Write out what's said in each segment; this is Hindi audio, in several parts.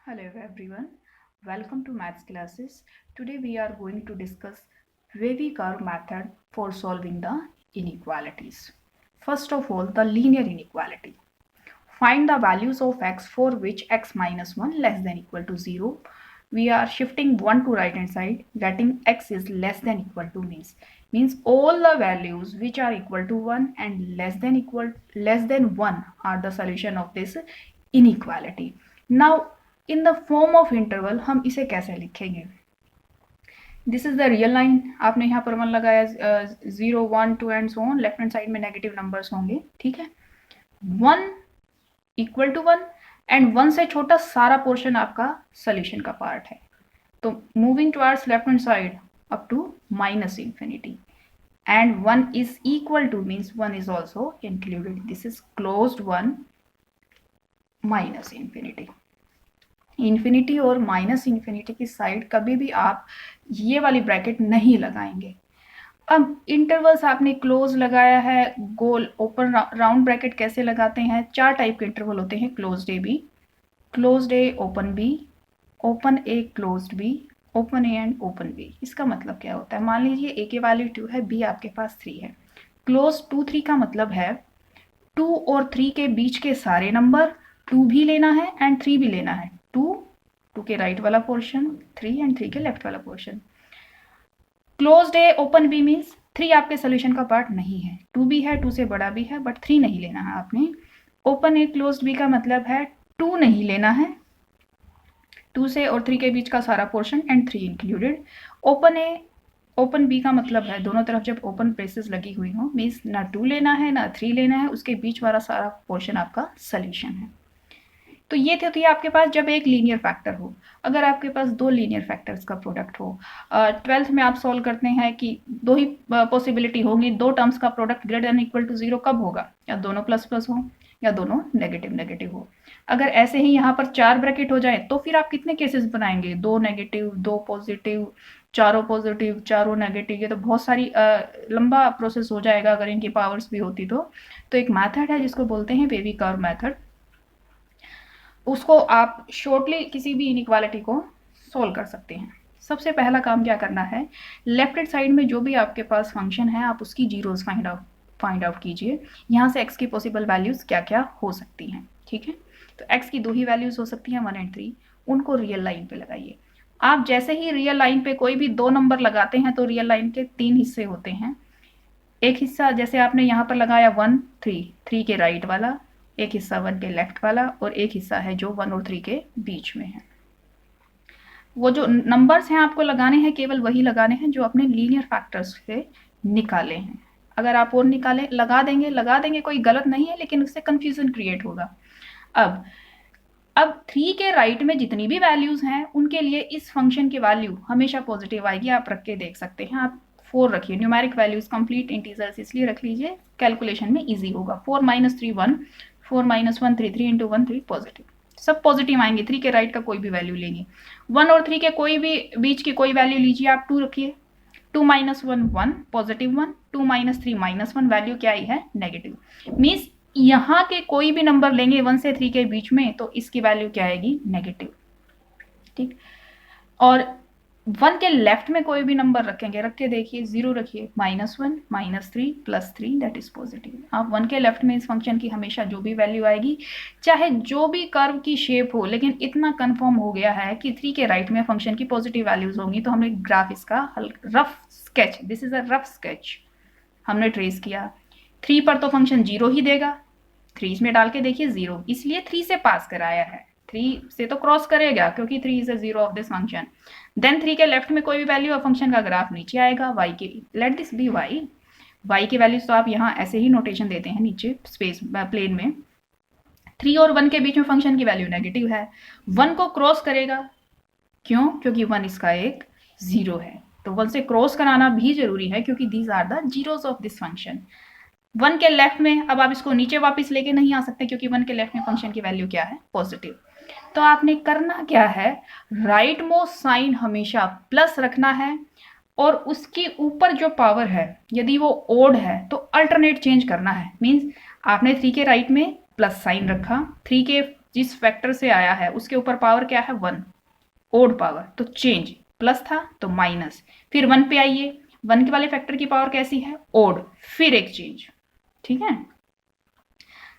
Hello everyone, welcome to maths classes. Today we are going to discuss wavy curve method for solving the inequalities. First of all, the linear inequality. Find the values of x for which x minus 1 less than equal to 0. We are shifting 1 to right hand side, getting x is less than equal to means all the values which are equal to 1 and less than 1 are the solution of this inequality. Now in the form of interval हम इसे कैसे लिखेंगे? This is the real line. आपने यहाँ पर 1 लगाया, 0 1 2 and so on. Left hand side में नेगेटिव नंबर्स होंगे. ठीक है, 1 इक्वल टू 1 एंड 1 से छोटा सारा पोर्शन आपका सोल्यूशन का पार्ट है. तो moving towards left hand side up to minus infinity and 1 is equal to means 1 is also included. This is closed one minus infinity. Infinity और माइनस इन्फिनिटी की साइड कभी भी आप ये वाली ब्रैकेट नहीं लगाएंगे. अब इंटरवल्स आपने क्लोज लगाया है, गोल ओपन राउंड ब्रैकेट कैसे लगाते हैं? 4 टाइप के इंटरवल होते हैं. Closed A B, closed A open B, open A closed B, open A and open B. इसका मतलब क्या होता है? मान लीजिए ए की वैल्यू 2 है, बी आपके पास 3 है. क्लोज 2 3 का मतलब है 2 और 3 के बीच के सारे नंबर 2 भी लेना है एंड 3 भी लेना है. 2 के राइट वाला पोर्शन, 3 एंड 3 के लेफ्ट वाला portion. Closed A open B means 3 आपके सोल्यूशन का पार्ट नहीं है. 2 भी है, 2 से बड़ा भी है, बट 3 नहीं लेना है आपने. ओपन ए क्लोज्ड बी का मतलब है 2 नहीं लेना है, 2 से और 3 के बीच का सारा portion and 3 included. Open A open B का मतलब है दोनों तरफ जब ओपन ब्रेसेस लगी हुई हो मीन्स ना 2 लेना है ना 3 लेना है, उसके बीच वाला सारा पोर्शन आपका सोल्यूशन है. तो ये थी आपके पास जब एक लीनियर फैक्टर हो. अगर आपके पास 2 लीनियर फैक्टर्स का प्रोडक्ट हो, 12th में आप सॉल्व करते हैं कि 2 ही पॉसिबिलिटी होगी. 2 टर्म्स का product greater than equal to 0 कब होगा? या दोनों प्लस प्लस हो या दोनों नेगेटिव नेगेटिव हो. अगर ऐसे ही यहाँ पर 4 ब्रैकेट हो जाए तो फिर आप कितने केसेस बनाएंगे? 2 नेगेटिव, 2 पॉजिटिव, चारों पॉजिटिव, चारों नेगेटिव. ये तो बहुत सारी लंबा प्रोसेस हो जाएगा अगर इनकी पावर्स भी होती तो. एक मैथड है जिसको बोलते हैं वेवी कर्व मैथड. उसको आप शॉर्टली किसी भी इनइक्वालिटी को सोल्व कर सकते हैं. सबसे पहला काम क्या करना है? लेफ्ट हैंड साइड में जो भी आपके पास फंक्शन है आप उसकी जीरोस फाइंड आउट कीजिए. यहाँ से x की पॉसिबल वैल्यूज क्या क्या हो सकती हैं. ठीक है, तो x की 2 ही वैल्यूज हो सकती हैं, 1 एंड 3. उनको रियल लाइन पे लगाइए. आप जैसे ही रियल लाइन पे कोई भी 2 नंबर लगाते हैं तो रियल लाइन के 3 हिस्से होते हैं. एक हिस्सा जैसे आपने यहाँ पर लगाया 1 3 के राइट वाला, एक हिस्सा 1 के लेफ्ट वाला और एक हिस्सा है जो 1 और 3 के बीच में है. वो जो नंबर्स हैं आपको लगाने हैं केवल वही लगाने हैं जो अपने लीनियर फैक्टर्स से निकाले हैं. अगर आप और निकाले लगा देंगे कोई गलत नहीं है, लेकिन उससे कंफ्यूजन क्रिएट होगा. अब 3 के राइट में जितनी भी वैल्यूज हैं उनके लिए इस फंक्शन की वैल्यू हमेशा पॉजिटिव आएगी. आप रख के देख सकते हैं. आप 4 रखिए. न्यूमेरिक वैल्यूज कंप्लीट इंटीजर्स इसलिए रख लीजिए, कैलकुलेशन में इजी होगा. 4 - 3 1, 4 - 1 3, 3 × 1 3 पॉजिटिव. सब पॉजिटिव आएंगे. 3 के राइट का कोई भी वैल्यू लेंगे. 1 और 3 के कोई भी बीच की कोई वैल्यू लीजिए. आप 2 रखिए. 2 - 1 1 पॉजिटिव 1, 2 - 3 -1 वैल्यू क्या आई है? नेगेटिव. मीन्स यहाँ के कोई भी नंबर लेंगे 1 से 3 के बीच में तो इसकी वैल्यू क्या आएगी? नेगेटिव. ठीक, और 1 के लेफ्ट में कोई भी नंबर रखेंगे, रख के देखिए. 0 रखिए, -1 -3 +3 दैट इज पॉजिटिव. आप 1 के लेफ्ट में इस फंक्शन की हमेशा जो भी वैल्यू आएगी, चाहे जो भी कर्व की शेप हो, लेकिन इतना कंफर्म हो गया है कि 3 के राइट में फंक्शन की पॉजिटिव वैल्यूज होंगी. तो हमने ग्राफ इसका rough sketch, this is a rough sketch, हमने ट्रेस किया. 3 पर तो फंक्शन 0 ही देगा. 3 में डाल के देखिए 0, इसलिए 3 से पास कराया है. 3 से तो क्रॉस करेगा क्योंकि 3 is a 0 of this function. Then 3 के लेफ्ट में कोई भी वैल्यू है, फंक्शन का ग्राफ नीचे आएगा. y के, लेट दिस बी y की वैल्यूज तो आप यहाँ ऐसे ही नोटेशन देते हैं नीचे स्पेस प्लेन में. 3 और 1 के बीच में फंक्शन की वैल्यू नेगेटिव है. 1 को क्रॉस करेगा. क्यों? क्योंकि 1 इसका एक 0 है. तो 1 से क्रॉस कराना भी जरूरी है क्योंकि these are the zeros of this function. 1 के लेफ्ट में अब आप इसको नीचे वापस लेके नहीं आ सकते क्योंकि 1 के लेफ्ट में फंक्शन की वैल्यू क्या है? पॉजिटिव. तो आपने करना क्या है? राइट मोस्ट साइन हमेशा प्लस रखना है और उसके ऊपर जो पावर है यदि वो ओड है तो अल्टरनेट चेंज करना है. मीन्स आपने 3 के राइट में प्लस साइन रखा, 3 के जिस फैक्टर से आया है उसके ऊपर पावर क्या है 1, ओड पावर, तो चेंज, प्लस था तो माइनस, फिर 1 पे आइए, 1 के वाले फैक्टर की पावर कैसी है ओड, फिर एक चेंज, ठीक है,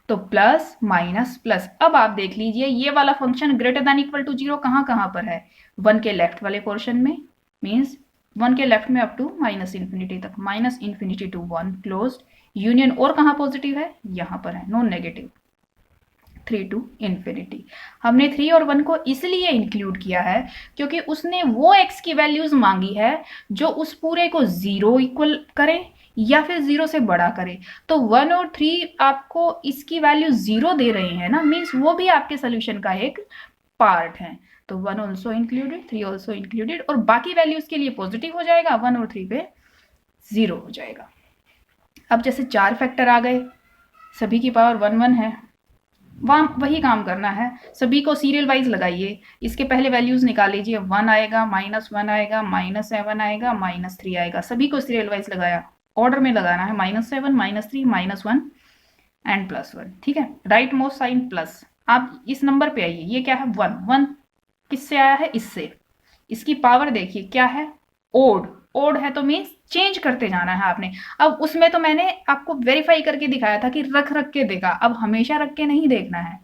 तो प्लस माइनस प्लस। अब आप देख लीजिए ये वाला function greater than equal to 0 कहाँ पर है, 1 के लेफ्ट वाले पोर्शन में, मीन्स 1 के लेफ्ट में अप टू माइनस इन्फिनिटी तक, minus infinity to 1 closed union, और कहाँ पॉजिटिव है यहाँ पर है, नॉन नेगेटिव, 3 टू इन्फिनिटी। हमने 3 और 1 को इसलिए इंक्लूड किया है क्योंकि उसने वो x की वैल्यूज मांगी है जो उस पूरे को 0 इक्वल करे या फिर 0 से बड़ा करे। तो 1 और 3 आपको इसकी वैल्यू 0 दे रहे हैं ना, मीन्स वो भी आपके सोल्यूशन का एक पार्ट है। तो 1 ऑल्सो इंक्लूडेड, 3 ऑल्सो इंक्लूडेड, और बाकी वैल्यूज के लिए पॉजिटिव हो जाएगा, 1 और 3 पे 0 हो जाएगा। अब जैसे 4 फैक्टर आ गए, सभी की पावर 1 1 है, वही काम करना है, सभी को सीरियल वाइज लगाइए, इसके पहले वैल्यूज निकाल लीजिए, 1 आएगा, -1 आएगा, -7 आएगा, -3 आएगा, सभी को सीरियल वाइज लगाया, ऑर्डर में लगाना है, -7, -3, -1 एंड +1, ठीक है, राइट मोस्ट साइन प्लस। आप इस नंबर पे आइए, ये क्या है 1 1 किससे आया है इससे, इसकी पावर देखिए क्या है ओड, ओड है तो मीन्स चेंज करते जाना है आपने। अब उसमें तो मैंने आपको वेरीफाई करके दिखाया था कि रख रख के देखा, अब हमेशा रख के नहीं देखना है।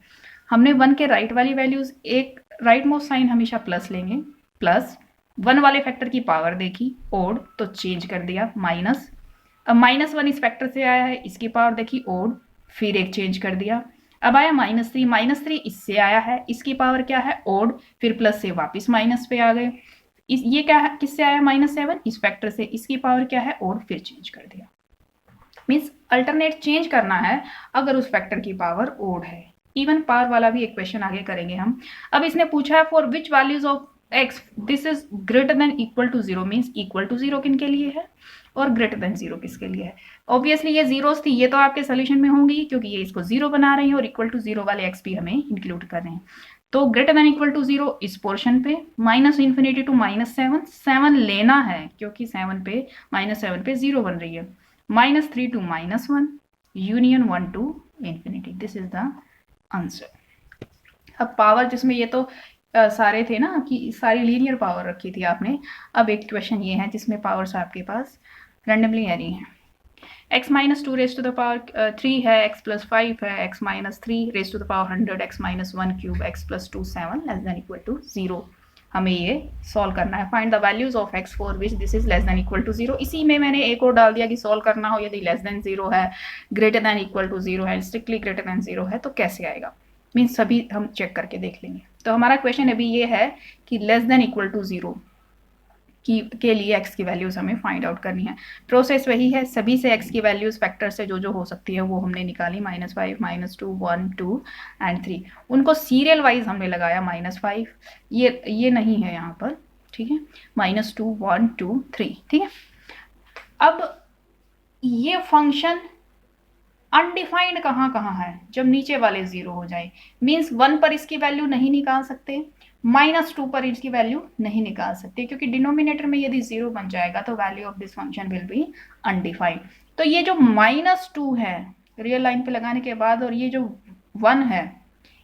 हमने 1 के राइट वाली वैल्यूज, एक राइट मोस्ट साइन हमेशा प्लस लेंगे, प्लस 1 वाले फैक्टर की पावर देखी ओड तो चेंज कर दिया माइनस, अब -1 इस फैक्टर से आया है, इसकी पावर देखी ओड, फिर एक चेंज कर दिया, अब आया -3 इससे आया है, इसकी पावर क्या है ओड, फिर प्लस से वापस माइनस पे आ गए, ये क्या है किससे आया -7 इस फैक्टर से, इसकी पावर क्या है ओड, फिर चेंज कर दिया, मीन्स अल्टरनेट चेंज करना है अगर उस फैक्टर की पावर ओड है। इवन पावर वाला भी एक क्वेश्चन आगे करेंगे हम। अब इसने पूछा है for which values of x this is greater than equal to 0, means equal to 0 किन के लिए है और ग्रेटर देन 0 किसके लिए है। ऑब्वियसली ये जीरोस थी, ये तो आपके सोल्यूशन में होंगी क्योंकि ये इसको 0 बना रही है और इक्वल टू 0 वाले x भी हमें इंक्लूड कर रहे हैं। तो ग्रेटर देन इक्वल टू 0 इस पोर्शन पे, -इन्फिनिटी टू -7, 7 लेना है क्योंकि 7 पे -7 पे 0 बन रही है, -3 to -1 union 1 to infinity, this is the answer. अब पावर जिसमें ये तो सारे थे ना कि सारी लीनियर पावर रखी थी आपने, अब एक क्वेश्चन ये है जिसमें पावर्स आपके पास रैंडमली आ रही हैं। x - 2 raise to the power 3 है, x + 5 है, x - 3 raise to the power 100, x - 1 cube, x + 2 7 less than equal to 0। हमें ये सॉल्व करना है, find the values of x for which this is less than equal to 0। इसी में मैंने एक और डाल दिया कि सॉल्व करना हो यदि लेस देन 0 है, ग्रेटर देन इक्वल टू 0 है, स्ट्रिक्टली ग्रेटर देन 0 है तो कैसे आएगा, मीन्स सभी हम चेक करके देख लेंगे। तो हमारा क्वेश्चन अभी ये है कि लेस देन इक्वल टू 0 के लिए x की वैल्यूज हमें फाइंड आउट करनी है। प्रोसेस वही है, सभी से x की वैल्यूज फैक्टर से जो जो हो सकती है वो हमने निकाली, -5, -2, 1, 2 एंड 3, उनको सीरियल वाइज हमने लगाया, -5 ये नहीं है यहाँ पर, ठीक है, -2, 1, 2, 3, ठीक है। अब ये फंक्शन अनडिफाइंड कहाँ है, जब नीचे वाले 0 हो जाए, मीन्स 1 पर इसकी वैल्यू नहीं निकाल सकते, -2 पर इसकी वैल्यू नहीं निकाल सकते क्योंकि डिनोमिनेटर में यदि 0 बन जाएगा तो value of this function will be undefined. तो ये जो -2 है रियल लाइन पे लगाने के बाद और ये जो 1 है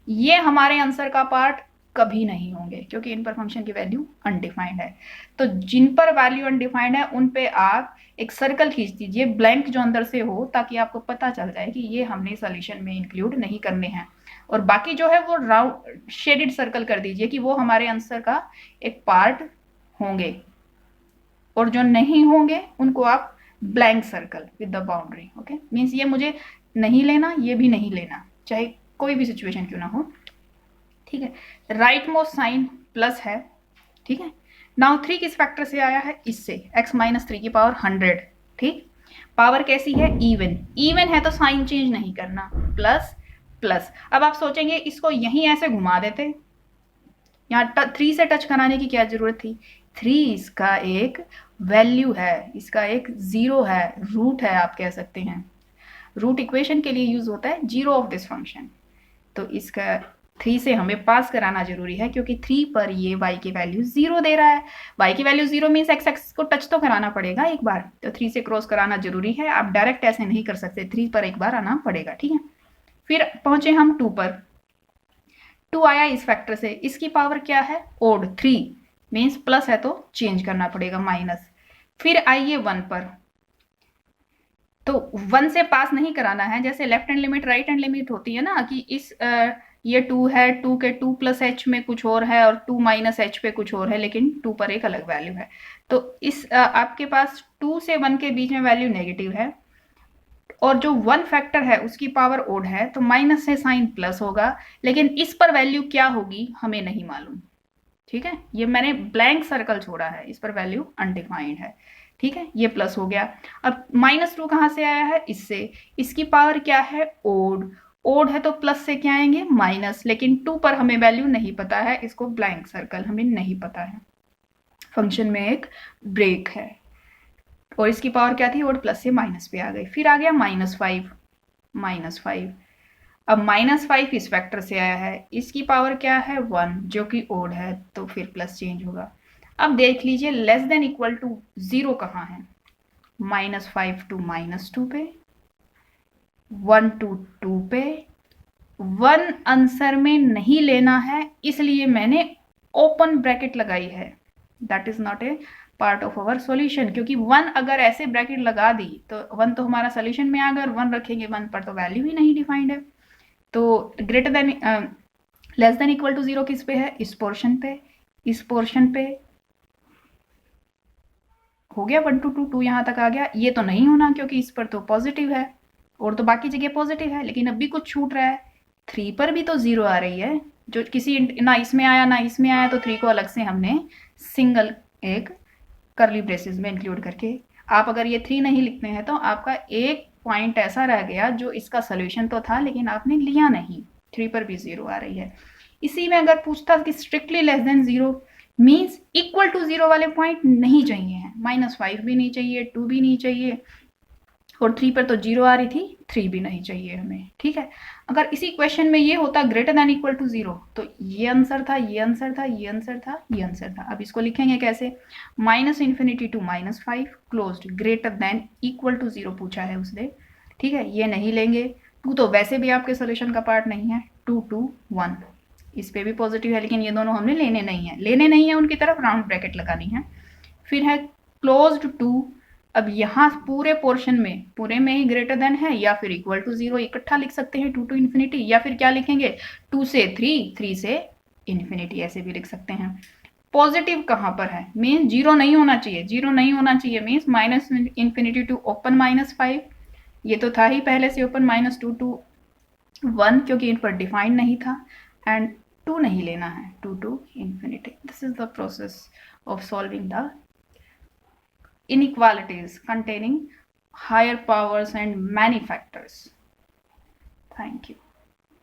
ये हमारे आंसर का पार्ट कभी नहीं होंगे क्योंकि इन पर फंक्शन की वैल्यू अनडिफाइंड है। तो जिन पर वैल्यू अनडिफाइंड है उन पे आप एक सर्कल खींच दीजिए ब्लैंक जो अंदर से हो, ताकि आपको पता चल जाए कि ये हमने सोल्यूशन में इंक्लूड नहीं करने हैं, और बाकी जो है वो राउंड शेडेड सर्कल कर दीजिए कि वो हमारे आंसर का एक पार्ट होंगे, और जो नहीं होंगे उनको आप blank circle with the boundary. Okay, means ये मुझे नहीं लेना, ये भी नहीं लेना, चाहे कोई भी सिचुएशन क्यों ना हो, ठीक है। राइट मोस्ट साइन प्लस है, ठीक है। नाउ 3 किस फैक्टर से आया है, इससे, x - 3 की पावर 100, ठीक। पावर कैसी है, इवन, इवन है तो साइन चेंज नहीं करना, प्लस प्लस। अब आप सोचेंगे इसको यहीं ऐसे घुमा देते, यहाँ 3 से टच कराने की क्या जरूरत थी, 3 इसका एक वैल्यू है, इसका एक 0 है, रूट है आप कह सकते हैं, रूट इक्वेशन के लिए यूज होता है 0 ऑफ दिस फंक्शन। तो इसका 3 से हमें पास कराना जरूरी है क्योंकि 3 पर ये y की वैल्यू 0 दे रहा है, y की वैल्यू 0 मीन्स x एक्सिस को टच तो कराना पड़ेगा एक बार, तो 3 से क्रॉस कराना जरूरी है, आप डायरेक्ट ऐसे नहीं कर सकते, 3 पर एक बार आना पड़ेगा, ठीक है। फिर पहुंचे हम 2 पर, 2 आया इस फैक्टर से, इसकी पावर क्या है ओड 3, मीन्स प्लस है तो चेंज करना पड़ेगा माइनस। फिर आइए 1 पर, तो 1 से पास नहीं कराना है, जैसे left hand limit right hand limit होती है ना, कि इस ये 2 है, 2 के 2 प्लस एच में कुछ और है और 2 माइनस एच पे कुछ और है, लेकिन 2 पर एक अलग वैल्यू है। तो इस आपके पास 2 से 1 के बीच में वैल्यू नेगेटिव है और जो 1 फैक्टर है उसकी पावर ओड है, तो माइनस से साइन प्लस होगा, लेकिन इस पर वैल्यू क्या होगी हमें नहीं मालूम। ठीक है, ये मैंने ब्लैंक सर्कल छोड़ा है, इस पर वैल्यू अनडिफाइंड है। ठीक है, ये प्लस हो गया। अब -2 कहां से आया है, इससे, इसकी पावर क्या है ओड, ओड है तो प्लस से क्या आएंगे माइनस, लेकिन 2 पर हमें वैल्यू नहीं पता है, इसको ब्लैंक सर्कल हमें नहीं पता है, फंक्शन में एक ब्रेक है। और इसकी पावर क्या थी ओड, प्लस से माइनस पे आ गई। फिर आ गया -5, अब -5 इस फैक्टर से आया है, इसकी पावर क्या है 1 जो कि ओड है, तो फिर प्लस चेंज होगा। अब देख लीजिए लेस देन इक्वल टू 0 कहाँ है, -5 टू -2 पे, 1 टू 2 पे, 1 आंसर में नहीं लेना है, इसलिए मैंने ओपन ब्रैकेट लगाई है, that is not a part of our solution, क्योंकि 1 अगर ऐसे ब्रैकेट लगा दी तो 1 तो हमारा सॉल्यूशन में आ गया, और 1 रखेंगे 1 पर तो वैल्यू ही नहीं डिफाइंड है। तो greater than less than equal to 0 किस पे है, इस पोर्शन पे, इस पोर्शन पे हो गया 1 टू 2, 2 यहाँ तक आ गया। ये तो नहीं होना क्योंकि इस पर तो पॉजिटिव है और तो बाकी जगह पॉजिटिव है, लेकिन अब भी कुछ छूट रहा है, 3 पर भी तो 0 आ रही है, जो किसी ना इसमें आया ना इसमें आया, तो 3 को अलग से हमने सिंगल एक करली ब्रेसेस में इंक्लूड करके, आप अगर ये 3 नहीं लिखते हैं तो आपका एक पॉइंट ऐसा रह गया जो इसका सोल्यूशन तो था लेकिन आपने लिया नहीं, 3 पर भी 0 आ रही है। इसी में अगर पूछता कि strictly less than 0 means equal to 0 वाले पॉइंट नहीं चाहिए हैं, -5 भी नहीं चाहिए, 2 भी नहीं चाहिए, और 3 पर तो 0 आ रही थी, 3 भी नहीं चाहिए हमें। ठीक है, अगर इसी क्वेश्चन में ये होता ग्रेटर देन इक्वल टू 0, तो ये आंसर था, ये आंसर था, ये आंसर था, ये आंसर था। अब इसको लिखेंगे कैसे, -∞ to -5 closed greater than equal to 0 पूछा है उसने। ठीक है, ये नहीं लेंगे, 2 तो वैसे भी आपके सोल्यूशन का पार्ट नहीं है, 2 टू 1 इस पे भी पॉजिटिव है, लेकिन ये दोनों हमने लेने नहीं है, लेने नहीं है उनकी तरफ राउंड ब्रैकेट लगानी है। फिर है क्लोज्ड 2, अब यहाँ पूरे पोर्शन में पूरे में ही ग्रेटर देन है या फिर इक्वल टू 0 इकट्ठा लिख सकते हैं, 2 टू इन्फिनिटी, या फिर क्या लिखेंगे 2 से 3, 3 से इन्फिनिटी, ऐसे भी लिख सकते हैं। पॉजिटिव कहाँ पर है, मीन्स 0 नहीं होना चाहिए, 0 नहीं होना चाहिए मीन्स -∞ टू ओपन -5, ये तो था ही पहले से ओपन, -2 टू 1 क्योंकि इन पर डिफाइंड नहीं था, एंड 2 नहीं लेना है, 2 to infinity. This is the process of solving the inequalities containing higher powers and many factors. Thank you.